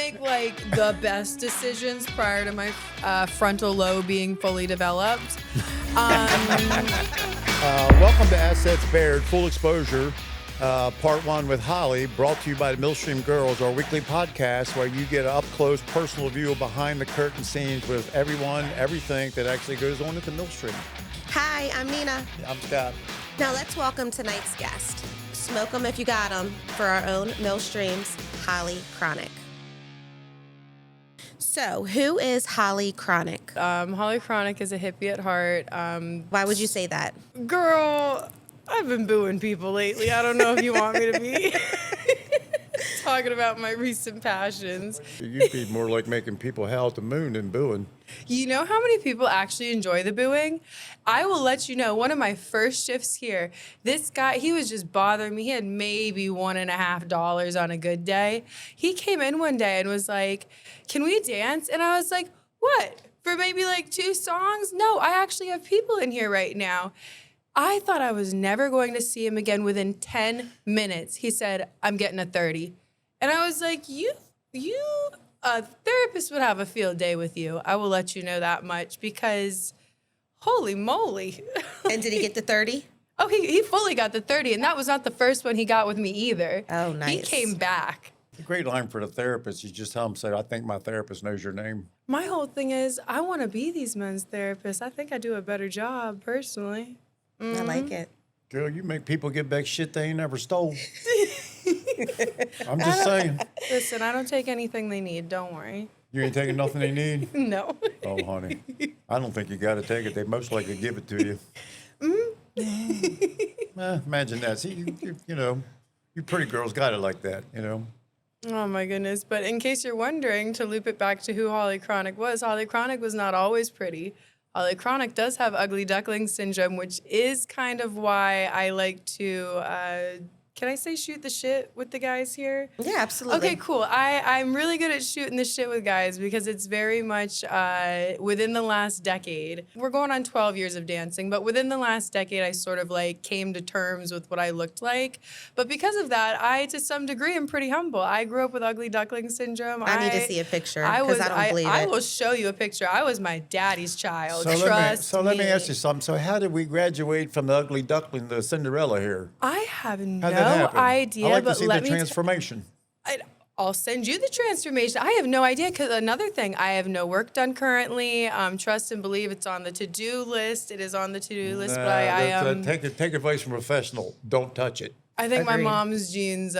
make like the best decisions prior to my frontal lobe being fully developed. Welcome to Assets Bared, Full Exposure, Part 1 with Holly, brought to you by the Millstream Girls, our weekly podcast where you get an up-close personal view of behind-the-curtain scenes with everyone, everything that actually goes on at the Millstream. Hi, I'm Nina. I'm Scott. Now let's welcome tonight's guest. Smoke 'em if you got 'em for our own Millstreams, Holly Chronic. So, who is Holly Chronic? Holly Chronic is a hippie at heart. Why would you say that? Girl, I've been booing people lately. I don't know if you want me to be talking about my recent passions. You'd be more like making people howl at the moon than booing. You know how many people actually enjoy the booing? I will let you know, one of my first shifts here, this guy, he was just bothering me. He had maybe $1.50 on a good day. He came in one day and was like, "Can we dance?" And I was like, "What? For maybe like 2 songs? No, I actually have people in here right now." I thought I was never going to see him again within 10 minutes. He said, "I'm getting a 30." And I was like, a therapist would have a field day with you. I will let you know that much because holy moly. And did he get the 30? Oh, he fully got the 30, and that was not the first one he got with me either. Oh, nice. He came back. A great line for the therapist. You just tell them, say, "I think my therapist knows your name." My whole thing is I want to be these men's therapists. I think I do a better job personally. I like it. Girl, you make people get back shit they ain't never stole. I'm just saying. Listen, I don't take anything they need. Don't worry. You ain't taking nothing they need? No. Oh, honey. I don't think you got to take it. They most likely give it to you. Imagine that. See, you pretty girls got it like that, you know. Oh my goodness. But in case you're wondering, to loop it back to who Holly Chronic was not always pretty. Holly Chronic does have ugly duckling syndrome, which is kind of why I like to, can I say shoot the shit with the guys here? Yeah, absolutely. Okay, cool. I'm really good at shooting the shit with guys because it's very much within the last decade. We're going on 12 years of dancing, but within the last decade, I sort of like came to terms with what I looked like. But because of that, I, to some degree, am pretty humble. I grew up with ugly duckling syndrome. I need to see a picture because I don't believe it. I will show you a picture. I was my daddy's child. So Trust me. let me ask you something. So how did we graduate from the ugly duckling to Cinderella here? I have How'd that happen? idea, I like but to see let the me transformation. I'll send you the transformation. I have no idea because another thing, I have no work done currently. Trust and believe it's on the to-do list. It is on the to-do list, but take advice from a professional. Don't touch it. I think my Agreed. mom's genes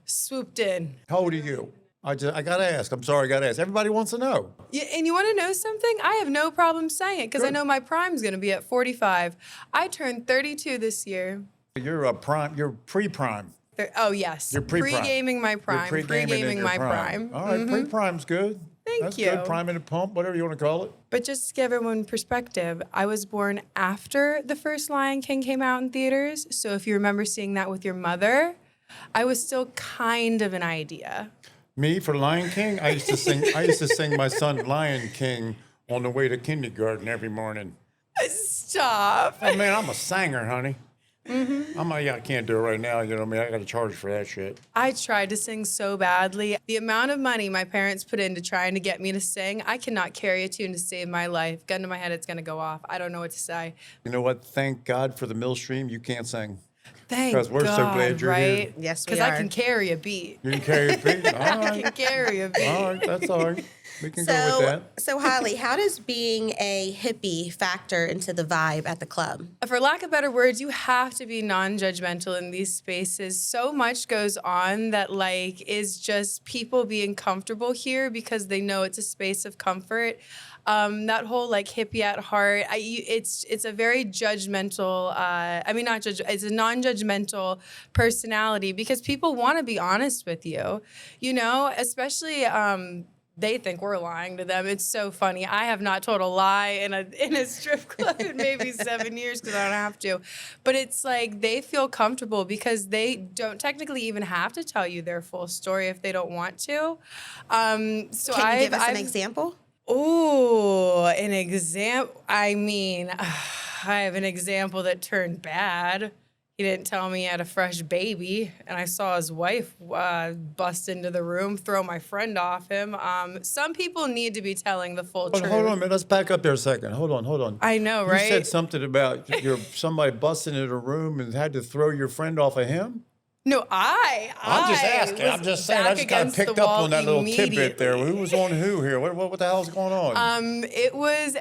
swooped in. How old are you? I gotta ask. I'm sorry, I gotta ask. Everybody wants to know. Yeah, and you want to know something? I have no problem saying it because I know my prime's going to be at 45. I turned 32 this year. You're prime. You're pre-prime. Oh, yes. You're pre-prime. Pre-gaming my prime. You're pre-gaming my prime. All right, pre-prime's good. Thank you. Good. Prime and a pump, whatever you want to call it. But just to give everyone perspective, I was born after the first Lion King came out in theaters. So if you remember seeing that with your mother, I was still kind of an idea. Me for Lion King, I used to sing my son Lion King on the way to kindergarten every morning. Stop. Oh man, I'm a singer, honey. I can't do it right now. You know what I mean? I got to charge for that shit. I tried to sing so badly. The amount of money my parents put into trying to get me to sing, I cannot carry a tune to save my life. Gun to my head, it's going to go off. I don't know what to say. You know what? Thank God for the Millstream. You can't sing. Thank Because we're God, so glad you're right? here. Yes, we Because are. I can carry a beat. You can carry a beat? All I right. can carry a beat. All right, that's all right. We can go with that. So Holly, how does being a hippie factor into the vibe at the club? For lack of better words, you have to be non-judgmental in these spaces. So much goes on that is just people being comfortable here because they know it's a space of comfort. That whole hippie at heart, it's a very judgmental, it's a non-judgmental personality because people want to be honest with you, especially they think we're lying to them. It's so funny. I have not told a lie in a strip club in maybe 7 years because I don't have to. But it's they feel comfortable because they don't technically even have to tell you their full story if they don't want to. Can you give us an example? Oh, an example. I mean, I have an example that turned bad. He didn't tell me he had a fresh baby, and I saw his wife bust into the room, throw my friend off him. Some people need to be telling the full truth. Hold on a minute. Let's back up there a second. Hold on. I know, right? You said something about somebody busting into the room and had to throw your friend off of him? No, I'm just asking. I'm just saying. I just kind of picked up on that little tidbit there. Who was on who here? What the hell's going on? It was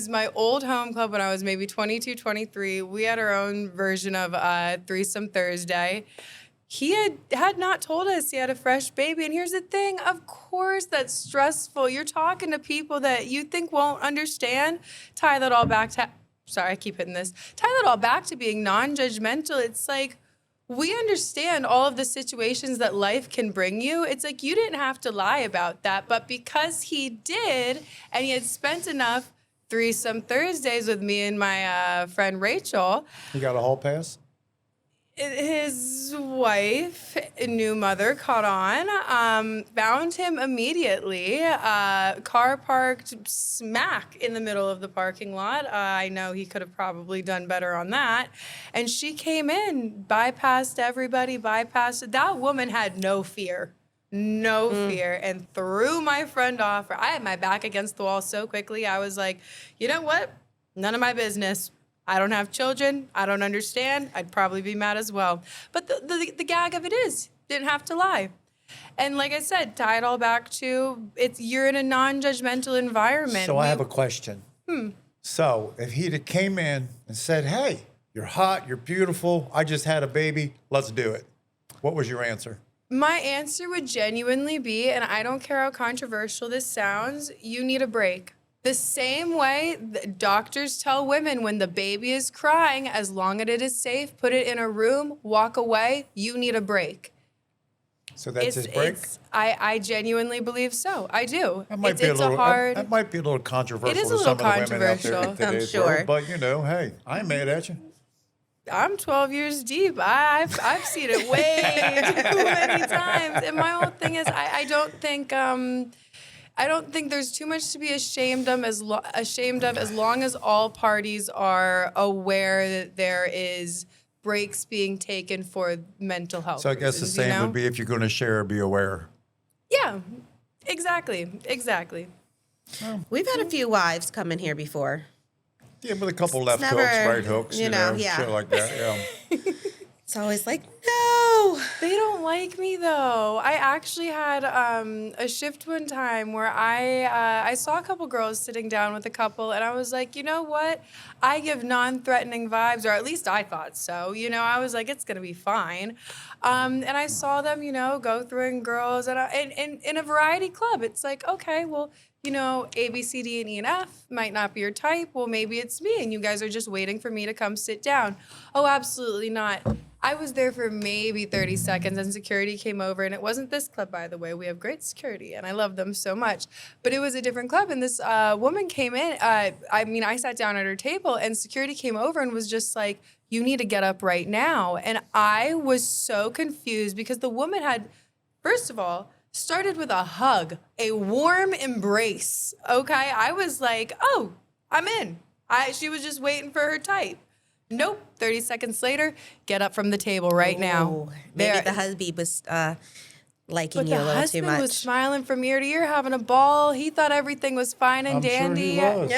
my old home club when I was maybe 22, 23. We had our own version of Threesome Thursday. He had not told us he had a fresh baby. And here's the thing, of course that's stressful. You're talking to people that you think won't understand. Tie that all back to, sorry, I keep hitting this. Tie that all back to being non-judgmental. It's like, we understand all of the situations that life can bring you. It's like you didn't have to lie about that, but because he did, and he had spent enough Threesome Thursdays with me and my friend Rachel. You got a hall pass? His wife, new mother, caught on, found him immediately, car parked smack in the middle of the parking lot. I know he could have probably done better on that. And she came in, bypassed everybody, that woman had no fear. No fear, and threw my friend off. I had my back against the wall so quickly, I was like, you know what? None of my business. I don't have children. I don't understand. I'd probably be mad as well. But the gag of it is, didn't have to lie. And like I said, tie it all back to, you're in a non-judgmental environment. So I have a question. So if he'd have came in and said, hey, you're hot, you're beautiful, I just had a baby, let's do it. What was your answer? My answer would genuinely be, and I don't care how controversial this sounds, you need a break. The same way doctors tell women when the baby is crying, as long as it is safe, put it in a room, walk away, you need a break. So that's his break? I genuinely believe so. I do. That might be a little controversial. It is a to little some of the women controversial. out there in today's I'm sure. world, but hey, I ain't mad at you. I'm 12 years deep. I've seen it way too many times. And my whole thing is, I don't think there's too much to be ashamed of as long as all parties are aware that there is breaks being taken for mental health. So I guess the same would be if you're going to share, be aware. Yeah, exactly. We've had a few wives come in here before. Yeah, with a couple left never, hooks, right hooks, yeah. shit like that. Yeah. It's always like, no. They don't like me though. I actually had a shift one time where I saw a couple girls sitting down with a couple, and I was like, you know what? I give non-threatening vibes, or at least I thought so. I was like, it's gonna be fine. And I saw them, go through and girls, and in a variety club. It's like, okay, well, A, B, C, D, and E, and F might not be your type. Well, maybe it's me, and you guys are just waiting for me to come sit down. Oh, absolutely not. I was there for maybe 30 seconds, and security came over, and it wasn't this club, by the way. We have great security, and I love them so much. But it was a different club, and this woman came in. I sat down at her table, and security came over and was just like, you need to get up right now. And I was so confused because the woman had, first of all, started with a hug, a warm embrace, okay? I was like, oh, I'm in. She was just waiting for her type. Nope. 30 seconds later, get up from the table right now. Maybe the husband was liking you a little too much. The husband was smiling from ear to ear, having a ball. He thought everything was fine and dandy. Sure he was.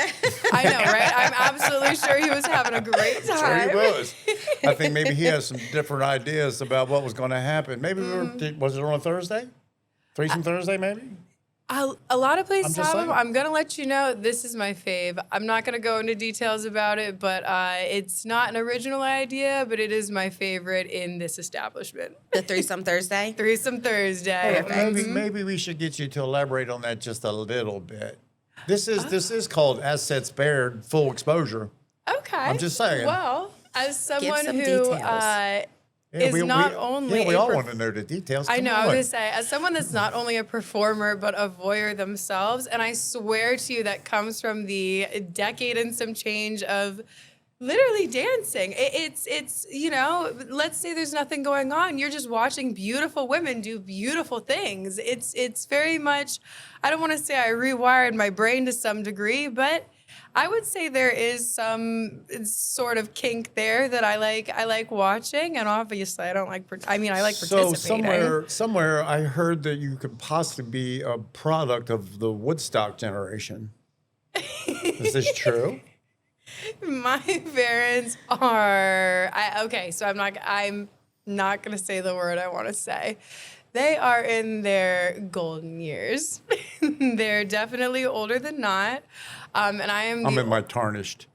I know, right? I'm absolutely sure he was having a great time. Sure he was. I think maybe he has some different ideas about what was going to happen. Maybe was it on a Thursday? Threesome Thursday, maybe? A lot of places I'm just have them. saying. I'm going to let you know, this is my fave. I'm not going to go into details about it, but it's not an original idea, but it is my favorite in this establishment. The Threesome Thursday? Threesome Thursday. Maybe we should get you to elaborate on that just a little bit. This is called assets bared, full exposure. Okay. I'm just saying. Well, as someone some who details. is not only we a all want to know the details. I Come know. I on. was going to say, as someone that's not only a performer but a voyeur themselves, and I swear to you that comes from the decade and some change of literally dancing. It's let's say there's nothing going on. You're just watching beautiful women do beautiful things. It's very much, I don't want to say I rewired my brain to some degree, but I would say there is some sort of kink there that I like. I like watching, and obviously, I don't like. I mean, I like So participating. somewhere I heard that you could possibly be a product of the Woodstock generation. Is this true? My parents are. Okay, so I'm not. I'm not gonna say the word I want to say. They are in their golden years. They're definitely older than not. And I am I'm the in my tarnished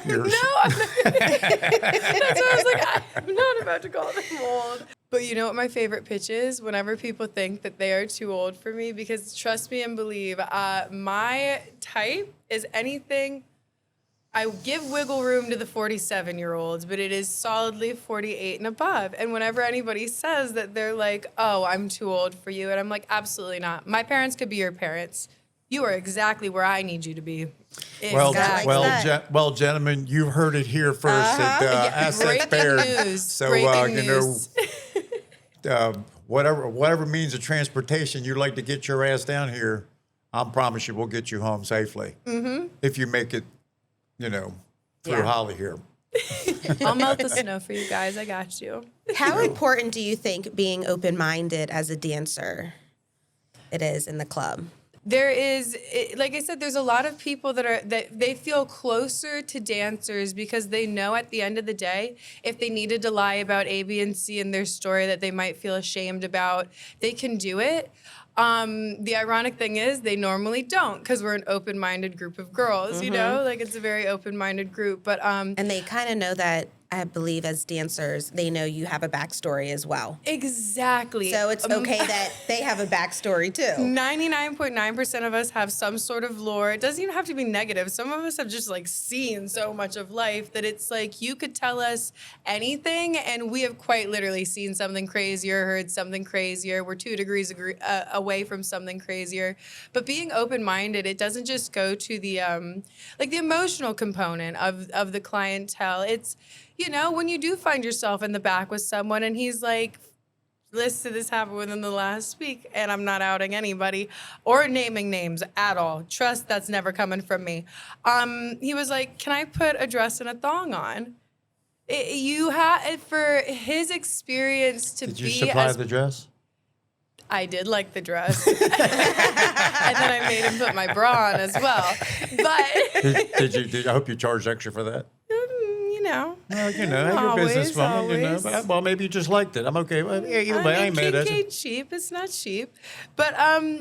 years. No, I'm not. That's why I was like, I'm not about to call them old. But you know what my favorite pitch is? Whenever people think that they are too old for me, because trust me and believe, my type is anything. I give wiggle room to the 47-year-olds, but it is solidly 48 and above. And whenever anybody says that they're like, oh, I'm too old for you, and I'm like, absolutely not. My parents could be your parents. You are exactly where I need you to be. Well, Exactly. well, gentlemen, you heard it here first at Assets Breaking Bared. news. So Breaking you news. know, whatever means of transportation you'd like to get your ass down here, I promise you we'll get you home safely. Mm-hmm. If you make it, through Holly here. I'll melt the snow for you guys. I got you. How important do you think being open-minded as a dancer it is in the club? There is, like I said, there's a lot of people that they feel closer to dancers because they know at the end of the day, if they needed to lie about A, B, and C in their story that they might feel ashamed about, they can do it. The ironic thing is they normally don't because we're an open-minded group of girls, like it's a very open-minded group. But And they kind of know that, I believe, as dancers, they know you have a backstory as well. exactly. So it's okay that they have a backstory too. 99.9% of us have some sort of lore. It doesn't even have to be negative. Some of us have just like seen so much of life that it's like you could tell us anything and we have quite literally seen something crazier, heard something crazier. We're 2 degrees away from something crazier. But being open-minded, it doesn't just go to the the emotional component of the clientele. It's when you do find yourself in the back with someone and he's like, listen, this happened within the last week, and I'm not outing anybody or naming names at all. Trust, that's never coming from me. He was like, can I put a dress and a thong on? You have, for his experience to be Did you supply the dress? I did like the dress. And then I made him put my bra on as well. But Did I hope you charged extra for that? Well, you're a businesswoman, always. Well, maybe you just liked it. I'm okay. Well, yeah, either way, I ain't mad at you. Ain't cheap. It's not cheap. But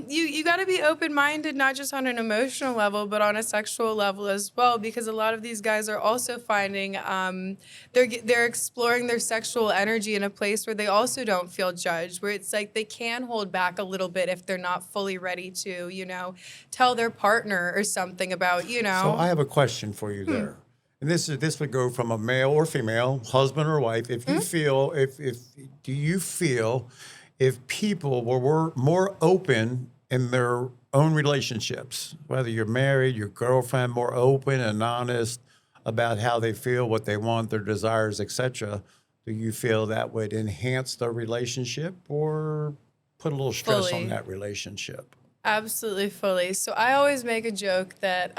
you got to be open-minded, not just on an emotional level, but on a sexual level as well, because a lot of these guys are also finding they're exploring their sexual energy in a place where they also don't feel judged, where it's like they can hold back a little bit if they're not fully ready to, tell their partner or something about, So I have a question for you there. And this would go from a male or female, husband or wife. If you feel, do you feel if people were more open in their own relationships, whether you're married, your girlfriend, more open and honest about how they feel, what they want, their desires, etc., do you feel that would enhance the relationship or put a little stress Fully. on that relationship? Absolutely, fully. So I always make a joke that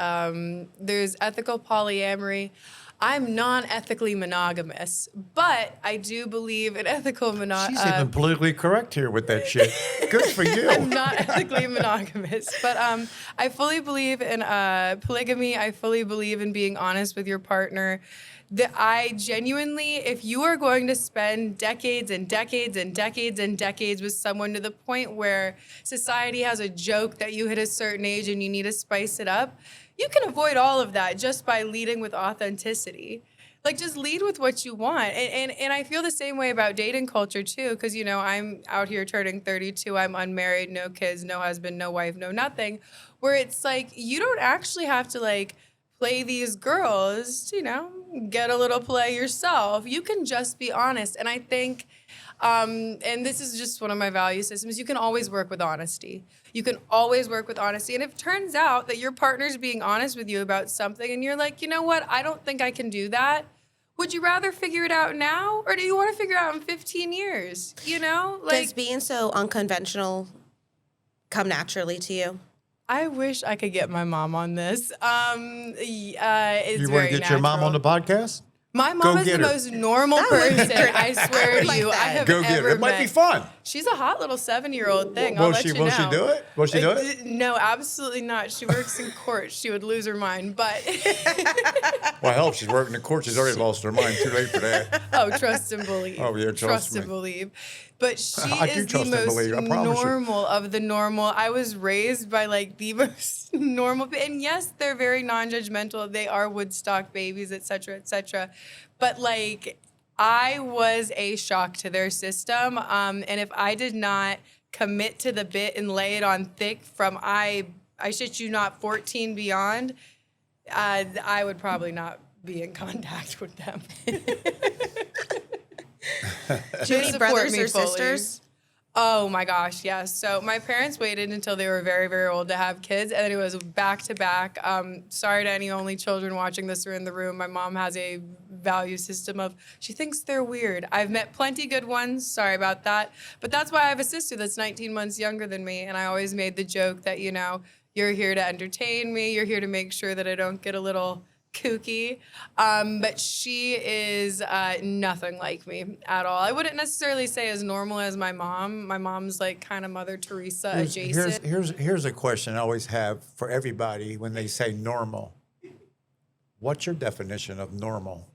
there's ethical polyamory. I'm non-ethically monogamous, but I do believe in ethical monogamy. She's even politically correct here with that shit. Good for you. I'm not ethically monogamous, but I fully believe in polygamy. I fully believe in being honest with your partner. I genuinely, if you are going to spend decades and decades and decades and decades with someone to the point where society has a joke that you hit a certain age and you need to spice it up, you can avoid all of that just by leading with authenticity. Like, just lead with what you want. And I feel the same way about dating culture, too, because, I'm out here turning 32. I'm unmarried, no kids, no husband, no wife, no nothing, where it's like you don't actually have to, play these girls, get a little play yourself. You can just be honest. And I think, and this is just one of my value systems, you can always work with honesty. You can always work with honesty. And if it turns out that your partner's being honest with you about something and you're like, you know what, I don't think I can do that, would you rather figure it out now or do you want to figure it out in 15 years? Does being so unconventional come naturally to you? I wish I could get my mom on this. It's You want very to get your mom on the natural. podcast? My mom is get the her. most normal That would be person, great. I swear I to like you, I that. have Go get her. ever It might be met. fun. She's a hot little 7-year-old thing. Will I'll let she- you will know. she do it? Will she do it? No, absolutely not. She works in court. She would lose her mind. But Well, I hope she's working in court. She's already lost her mind. Too late for that. oh, trust and believe. Oh, yeah, trust me. and believe. But she I do is the trust and most believe, I promise you. normal of the normal. I was raised by like the most normal, and yes, they're very non-judgmental. They are Woodstock babies, et cetera, et cetera. But like, I was a shock to their system. And if I did not commit to the bit and lay it on thick from I shit you not, 14 beyond, I would probably not be in contact with them. Do you have any brothers or fully. sisters? Oh my gosh, yes. So my parents waited until they were very, very old to have kids, and then it was back to back. Sorry to any only children watching this or in the room. My mom has a value system of she thinks they're weird. I've met plenty good ones. Sorry about that, but that's why I have a sister that's 19 months younger than me, and I always made the joke that you're here to entertain me. You're here to make sure that I don't get a little kooky, but she is nothing like me at all. I wouldn't necessarily say as normal as my mom. My mom's like kind of Mother Teresa adjacent. Here's a question I always have for everybody when they say normal. What's your definition of normal?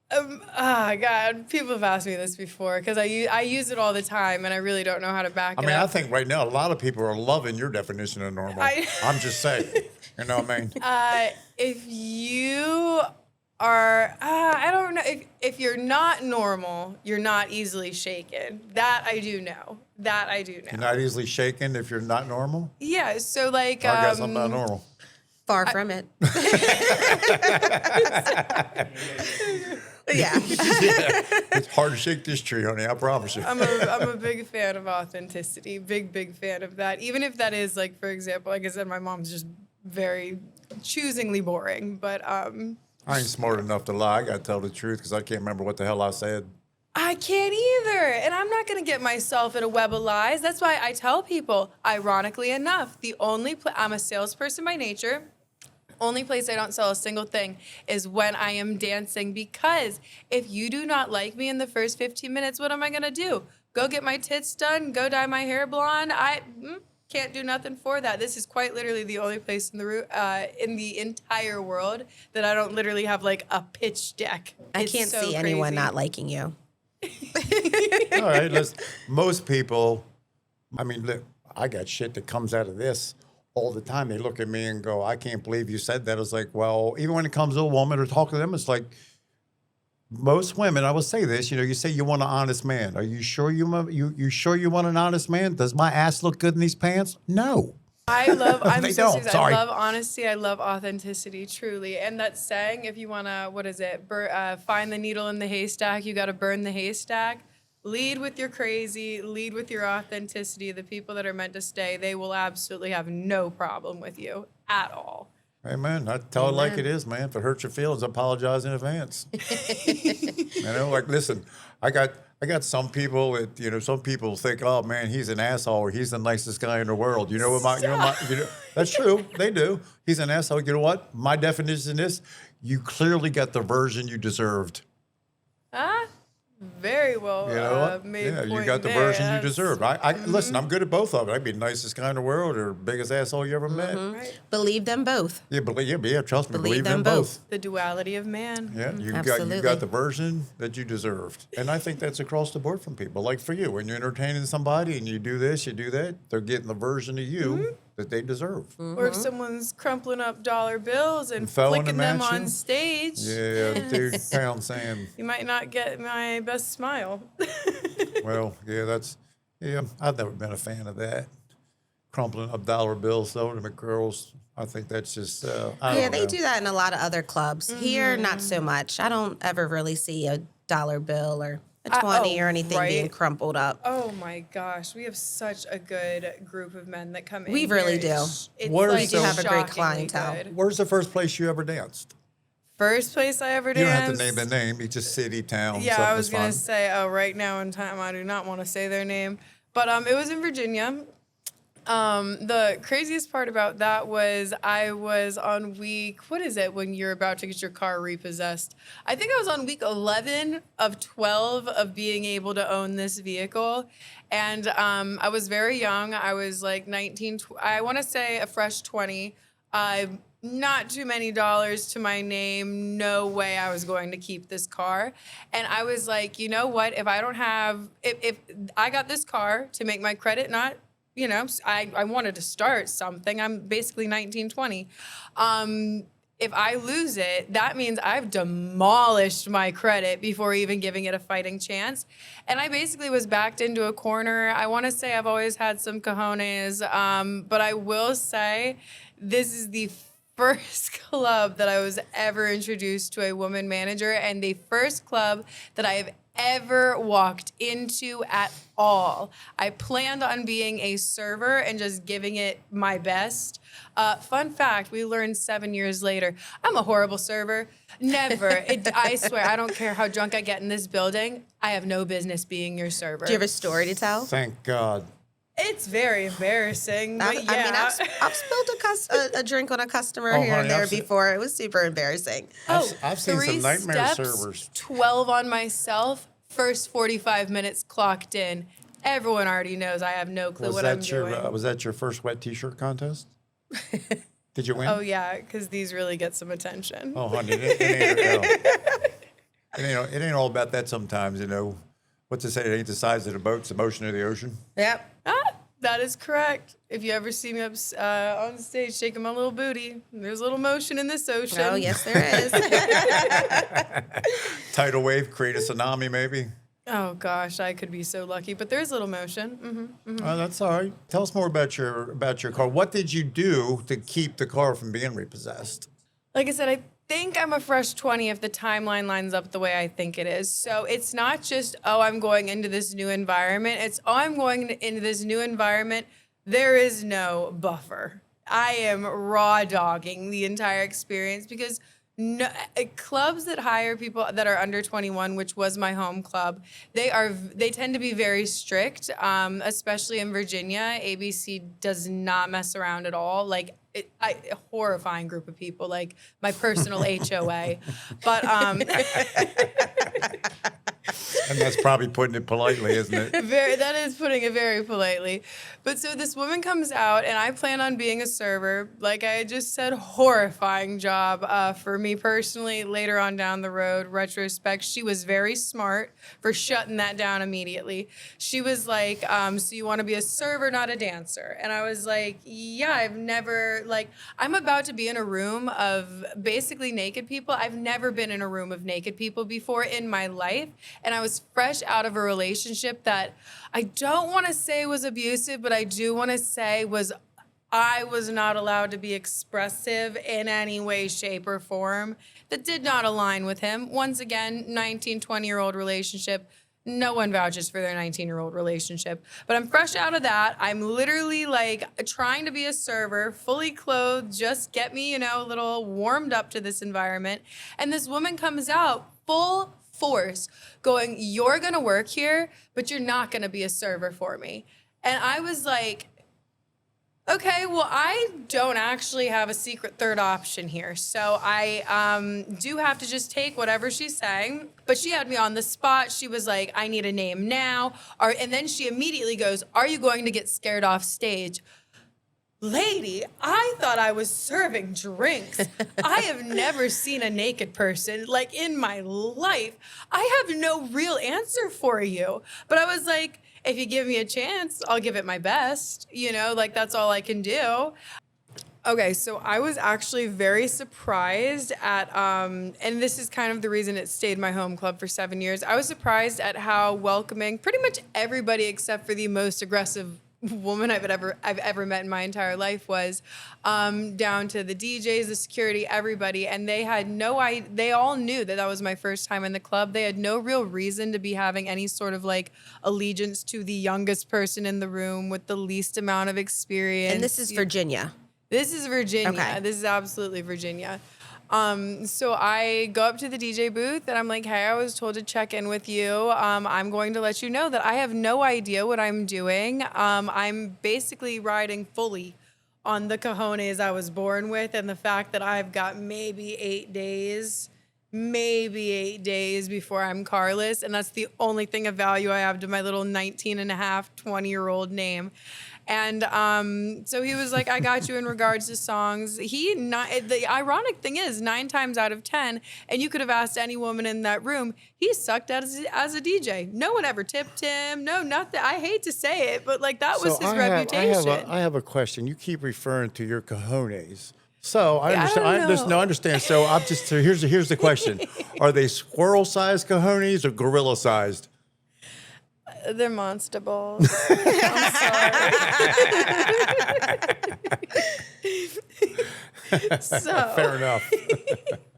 God, people have asked me this before because I use it all the time and I really don't know how to back I it mean, up. I think right now a lot of people are loving your definition of normal. I'm just saying. You know what I mean? If you are, I don't know, if you're not normal, you're not easily shaken. That I do know. You're not easily shaken if you're not normal? Yeah, so like, I guess I'm not normal. Far from it. Yeah. It's hard to shake this tree, honey. I promise you. I'm a big fan of authenticity. Big fan of that. Even if that is like, for example, like I said, my mom's just very choosingly boring. But I ain't smart enough to lie. I got to tell the truth because I can't remember what the hell I said. I can't either. And I'm not going to get myself in a web of lies. That's why I tell people, ironically enough, I'm a salesperson by nature. Only place I don't sell a single thing is when I am dancing, because if you do not like me in the first 15 minutes, what am I going to do? Go get my tits done? Go dye my hair blonde? I can't do nothing for that. This is quite literally the only place in the entire world that I don't literally have like a pitch deck. I It's can't so see anyone crazy. not liking you. All right, most people, I mean, look, I got shit that comes out of this all the time. They look at me and go, I can't believe you said that. It's like, well, even when it comes to a woman or talk to them, it's like, most women, I will say this, you say you want an honest man. Are you sure you sure you want an honest man? Does my ass look good in these pants? No. I'm They so don't, serious. sorry. I love honesty. I love authenticity, truly. And that saying, if you want to, find the needle in the haystack, you got to burn the haystack. Lead with your crazy, lead with your authenticity. The people that are meant to stay, they will absolutely have no problem with you at all. Amen. I tell it like it is, man. If it hurts your feelings, apologize in advance. Listen, I got some people that, some people think, oh man, he's an asshole or he's the nicest guy in the world. That's true. They do. He's an asshole. You know what? My definition is you clearly got the version you deserved. Very well You know what? made Yeah, you point got the there. version you That's- deserved. Listen, I'm good at both of it. I'd be the nicest guy in the world or biggest asshole you ever met. Right. Believe them both. Yeah, trust me, Believe believe them them both. The duality of man. Yeah, you Absolutely. got the version that you deserved. And I think that's across the board from people. Like for you, when you're entertaining somebody and you do this, you do that, they're getting the version of you that they deserve. Or if someone's crumpling up dollar bills and throwing flicking them them at on you? stage, Yeah, dude, pound sand. you might not get my best smile. Well, I've never been a fan of that. Crumpling up dollar bills, throwing them at girls. I think that's just, They do that in a lot of other clubs. Here, not so much. I don't ever really see a dollar bill or a 20 or anything being right. crumpled up. Oh my gosh, we have such a good group of men that come in. We really here. do. It's What are like some- We do have a great shockingly clientele. good. Where's the first place you ever danced? First place I ever You don't danced. have to name the name. It's just city, town. Yeah, something I was that's gonna fun. say, right now in time, I do not want to say their name, but it was in Virginia. The craziest part about that was I was on week, what is it when you're about to get your car repossessed? I think I was on week 11 of 12 of being able to own this vehicle. And I was very young. I was like 19, I want to say a fresh 20. Not too many dollars to my name. No way I was going to keep this car. And I was like, you know what? If I don't have, if I got this car to make my credit not, you know, I wanted to start something. I'm basically 19, 20. If I lose it, that means I've demolished my credit before even giving it a fighting chance. And I basically was backed into a corner. I want to say I've always had some cojones, but I will say this is the first club that I was ever introduced to a woman manager, and the first club that I have ever walked into at all. I planned on being a server and just giving it my best. Fun fact, we learned 7 years later, I'm a horrible server. Never. I swear, I don't care how drunk I get in this building. I have no business being your server. Do you have a story to tell? Thank God. It's very embarrassing, but yeah. I mean, I've spilled a drink on a customer here honey, and there I've seen- before. It was super embarrassing. I've seen 3 some nightmare steps, servers. 12 on myself, first 45 minutes clocked in. Everyone already knows I have no clue what I'm doing. Was that your first wet T-shirt contest? Did you win? Oh, yeah, because these really get some attention. Oh, honey, it ain't all about that sometimes, you know. What's it say? It ain't the size of the boat, it's the motion of the ocean. Yep. That is correct. If you ever see me up on stage shaking my little booty, there's a little motion in this ocean. Oh, yes, there is. Tidal wave, create a tsunami, maybe. Oh, gosh, I could be so lucky. But there's a little motion. Oh, that's all right. Tell us more about your car. What did you do to keep the car from being repossessed? Like I said, I think I'm a fresh 20 if the timeline lines up the way I think it is. So it's not just, oh, I'm going into this new environment. It's, oh, I'm going into this new environment. There is no buffer. I am raw dogging the entire experience because no, clubs that hire people that are under 21, which was my home club, they tend to be very strict, especially in Virginia. ABC does not mess around at all. Like, a horrifying group of people, like my personal HOA. But And that's probably putting it politely, isn't it? That is putting it very politely. But so this woman comes out, and I plan on being a server. Like I just said, horrifying job for me personally. Later on down the road, retrospect, she was very smart for shutting that down immediately. She was like, so you want to be a server, not a dancer? And I was like, yeah, I've never, like, I'm about to be in a room of basically naked people. I've never been in a room of naked people before in my life. And I was fresh out of a relationship that I don't want to say was abusive, but I do want to say I was not allowed to be expressive in any way, shape, or form that did not align with him. Once again, 19, 20-year-old relationship. No one vouches for their 19-year-old relationship. But I'm fresh out of that. I'm literally like trying to be a server, fully clothed, just get me, a little warmed up to this environment. And this woman comes out full force going, you're going to work here, but you're not going to be a server for me. And I was like, okay, well, I don't actually have a secret third option here. So I do have to just take whatever she's saying. But she had me on the spot. She was like, I need a name now. And then she immediately goes, are you going to get scared off stage? Lady, I thought I was serving drinks. I have never seen a naked person like in my life. I have no real answer for you. But I was like, if you give me a chance, I'll give it my best. Like that's all I can do. Okay, so I was actually very surprised at, and this is kind of the reason it stayed my home club for 7 years. I was surprised at how welcoming pretty much everybody except for the most aggressive woman I've ever met in my entire life was, down to the DJs, the security, everybody, and they all knew that was my first time in the club. They had no real reason to be having any sort of like allegiance to the youngest person in the room with the least amount of experience. And this is Virginia. This is Virginia. Okay. This is absolutely Virginia. So I go up to the DJ booth and I'm like, hey, I was told to check in with you. I'm going to let you know that I have no idea what I'm doing. I'm basically riding fully on the cojones I was born with and the fact that I've got maybe 8 days before I'm carless. And that's the only thing of value I have to my little 19 and a half, 20-year-old name. And so he was like, I got you in regards to songs. The ironic thing is 9 times out of 10, and you could have asked any woman in that room, he sucked as a DJ. No one ever tipped him. No, nothing. I hate to say it, but like that was his reputation. I have a question. You keep referring to your cojones. So I Yeah, understand. I understand. So here's the question: are they squirrel-sized cojones or gorilla-sized? They're monster balls. I'm sorry. Fair enough.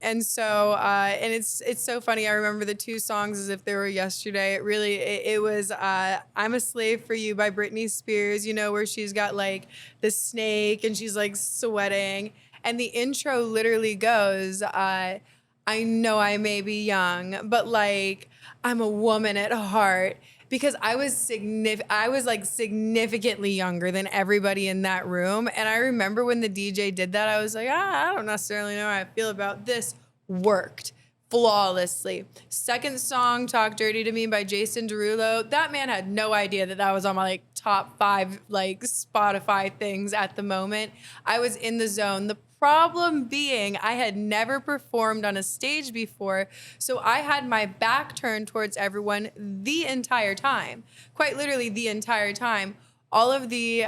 And so, and it's so funny. I remember the 2 songs as if they were yesterday. It was "I'm a Slave for You" by Britney Spears. You know, where she's got like the snake and she's like sweating, and the intro literally goes, "I know I may be young, but like I'm a woman at heart." Because I was significantly younger than everybody in that room. And I remember when the DJ did that, I was like, I don't necessarily know how I feel about this. Worked flawlessly. Second song, "Talk Dirty to Me" by Jason Derulo. That man had no idea that was on my like top 5 like Spotify things at the moment. I was in the zone. The problem being I had never performed on a stage before, so I had my back turned towards everyone the entire time. Quite literally the entire time. All of the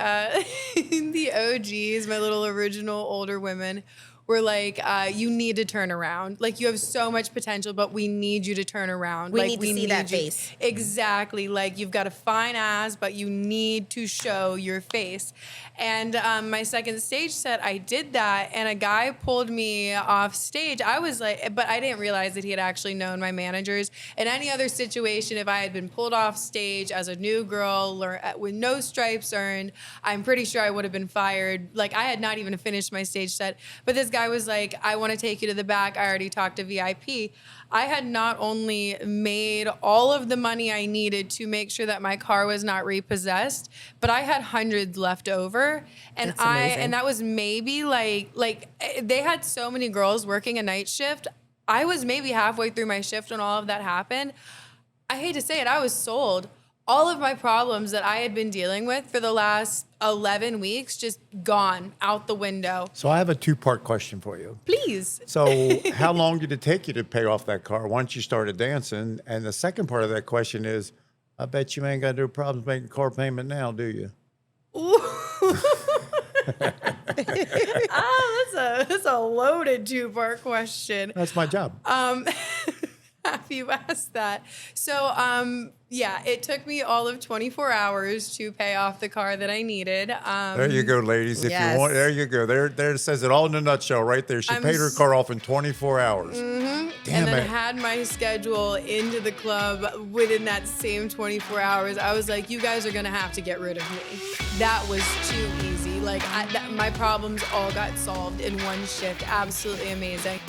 the OGs, my little original older women, were like, you need to turn around. Like, you have so much potential, but we need you to turn around. We need to see that face. Exactly. Like, you've got a fine ass, but you need to show your face. And my second stage set, I did that, and a guy pulled me off stage. I was like, but I didn't realize that he had actually known my managers. In any other situation, if I had been pulled off stage as a new girl with no stripes earned, I'm pretty sure I would have been fired. Like, I had not even finished my stage set. But this guy was like, I want to take you to the back. I already talked to VIP. I had not only made all of the money I needed to make sure that my car was not repossessed, but I had hundreds left over. And That's amazing. and that was maybe like they had so many girls working a night shift. I was maybe halfway through my shift when all of that happened. I hate to say it, I was sold. All of my problems that I had been dealing with for the last 11 weeks just gone out the window. So I have a 2-part question for you. Please. So how long did it take you to pay off that car once you started dancing? And the second part of that question is, I bet you ain't got no problems making car payment now, do you? That's a loaded 2-part question. That's my job. Happy you asked that. So, yeah, it took me all of 24 hours to pay off the car that I needed. There you go, ladies. If Yes. you want, there you go. There it says it all in a nutshell right there. She paid her car off in 24 hours. Mm-hmm. Damn And then it. had my schedule into the club within that same 24 hours. I was like, you guys are going to have to get rid of me. That was too easy. Like, my problems all got solved in one shift. Absolutely amazing.